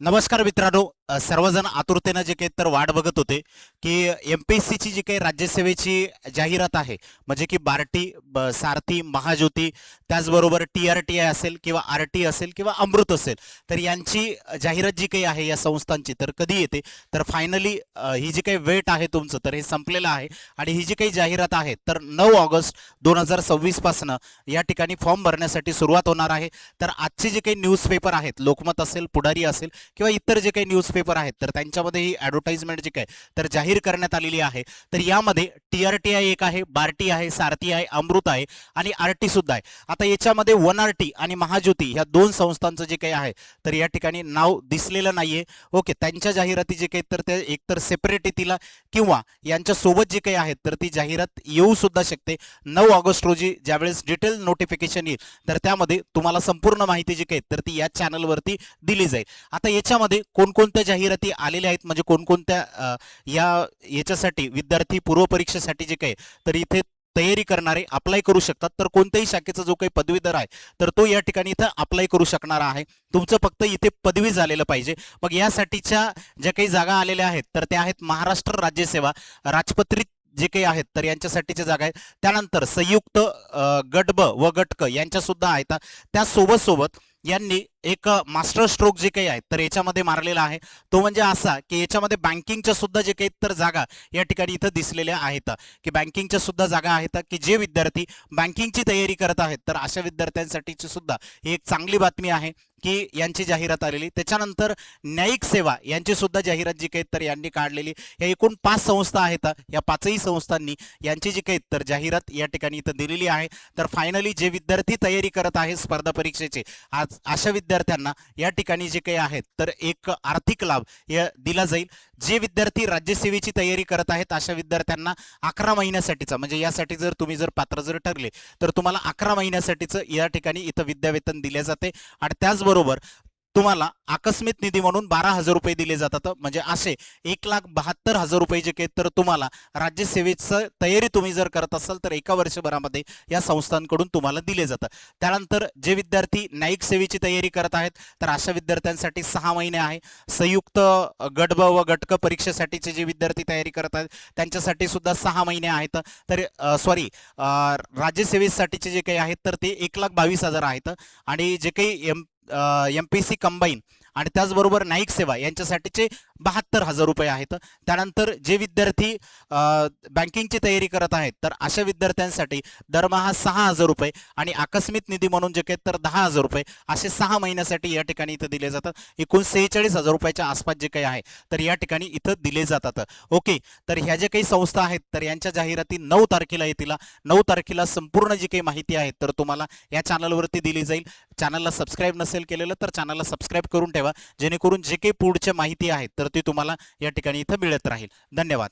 नमस्कार मित्रांनो, सर्वजण आतुरतेने जे काही तर वाट बघत होते की एमपीएससी ची जी काही राज्यसेवेची जाहिरात आहे, म्हणजे की बार्टी, सारथी, महाज्योती, त्याचबरोबर टीआरटीआय असेल किंवा आरटी असेल किंवा अमृत असेल, तर यांची जाहिरात जी काही आहे या संस्थांची तर कधी येते. तर फायनली ही जी काही वेट आहे तुमचं तर हे संपलेलं आहे आणि ही जी काही जाहिरात आहे तर 9 ऑगस्ट 2026 पासून या ठिकाणी फॉर्म भरण्यासाठी सुरुवात होणार आहे. तर आजचे जे काही न्यूजपेपर आहेत, लोकमत असेल, पुढारी असेल किंवा इतर जे काही न्यूजपेपर आहेत तर त्यांच्यामध्ये ही ॲडव्हर्टाइजमेंट जी काय तर जाहीर करण्यात आलेली आहे. तर यामध्ये टीआरटीआय एक आहे, बार्टी आहे, सारथी आहे, अमृत आहे आणि आरटी सुद्धा आहे. आता याच्यामध्ये वन आरटी आणि महाज्योती ह्या दोन संस्थांचं जे काही आहे तर या ठिकाणी नाव दिसलेलं नाहीये. ओके, त्यांच्या जाहिराती जे काही तर ते एकतर सेपरेट येतील किंवा यांच्या सोबत जे काही आहेत तर ती जाहिरात येऊ सुद्धा शकते. 9 ऑगस्ट रोजी ज्यावेळेस डिटेल नोटिफिकेशन येईल तर त्यामध्ये तुम्हाला संपूर्ण माहिती जी काही तर ती या चॅनलवरती दिली जाईल. आता याच्यामध्ये कोणकोणत्या जाहिराती आलेल्या आहेत, म्हणजे कोणकोणत्या याच्यासाठी विद्यार्थी पूर्वपरीक्षेसाठी जे काही तर इथे तयारी करणारे अप्लाय करू शकतात. तर कोणत्याही शाखेचा जो काही पदवीधर आहे तर तो या ठिकाणी इथं अप्लाय करू शकणार आहे. तुमचं फक्त इथे पदवी झालेलं पाहिजे. मग यासाठीच्या ज्या काही जागा आलेल्या आहेत तर त्या आहेत महाराष्ट्र राज्यसेवा राजपत्रित जे काही आहेत तर यांच्यासाठीच्या जागा आहेत. त्यानंतर संयुक्त गट ब व गट क यांच्या सुद्धा आहेत. त्यासोबत सोबत यांनी एक मास्टर स्ट्रोक जे काही आहे तर याच्यामध्ये मारलेला आहे, तो म्हणजे असा की याच्यामध्ये बँकिंगच्या सुद्धा जे काही तर जागा या ठिकाणी इथं दिसलेल्या आहेत की बँकिंगच्या सुद्धा जागा आहेत की जे विद्यार्थी बँकिंगची तयारी करत आहेत तर अशा विद्यार्थ्यांसाठीची सुद्धा ही एक चांगली बातमी आहे की यांची जाहिरात आलेली. त्याच्यानंतर न्यायिक सेवा यांची सुद्धा जाहिरात जी काही तर यांनी काढलेली. या एकूण 5 संस्था आहेत. या 5ही संस्थांनी यांची जी काही तर जाहिरात या ठिकाणी इथं दिलेली आहे. तर फायनली जे विद्यार्थी तयारी करत आहेत स्पर्धा परीक्षेचे, आज अशा विद्यार्थ्यांना या ठिकाणी जे काही आहेत तर एक आर्थिक लाभ दिला जाईल. जे विद्यार्थी राज्यसेवेची तयारी करत आहेत अशा विद्यार्थ्यांना 11 महिन्यासाठीचा, म्हणजे यासाठी जर तुम्ही पात्र ठरले तर तुम्हाला 11 महिन्यासाठीचं या ठिकाणी इथं विद्यावेतन दिले जाते. आणि त्याचबरोबर तुम्हाला आकस्मिक निधी म्हणून 12,000 रुपये दिले जातात. म्हणजे असे 1,72,000 रुपये जे काही तर तुम्हाला राज्यसेवेचं तयारी तुम्ही जर करत असाल तर एका वर्षभरामध्ये या संस्थांकडून तुम्हाला दिले जातं. त्यानंतर जे विद्यार्थी न्यायिक सेवेची तयारी करत आहेत तर अशा विद्यार्थ्यांसाठी 6 महिने आहे. संयुक्त गट ब व गट क परीक्षेसाठीचे जे विद्यार्थी तयारी करत आहेत त्यांच्यासाठी सुद्धा 6 महिने आहेत. तर राज्यसेवेसाठीचे जे काही आहेत तर ते 1,22,000 आहेत. आणि जे काही एमपीसी कंबाईन आणि त्याचबरोबर न्यायिक सेवा यांच्यासाठीचे 72,000 रुपये आहेत. त्यानंतर जे विद्यार्थी बँकिंगची तयारी करत आहेत तर अशा विद्यार्थ्यांसाठी दरमहा 6,000 रुपये आणि आकस्मिक निधी म्हणून जे काही तर 10,000 रुपये असे 6 महिन्यासाठी या ठिकाणी इथं दिले जातात. एकूण 46,000 रुपयाच्या आसपास जे काही आहे तर या ठिकाणी इथं दिले जातात. ओके, तर ह्या ज्या काही संस्था आहेत तर यांच्या जाहिराती 9 तारखेला येतील. 9 तारखेला संपूर्ण जी काही माहिती आहे तर तुम्हाला या चॅनलवरती दिली जाईल. चॅनलला सबस्क्राईब नसेल केलेलं तर चॅनलला सबस्क्राईब करून ठेवा, जेणेकरून जे काही पुढच्या माहिती आहे तर ती तुम्हाला या ठिकाणी इथं मिळत राहील. धन्यवाद.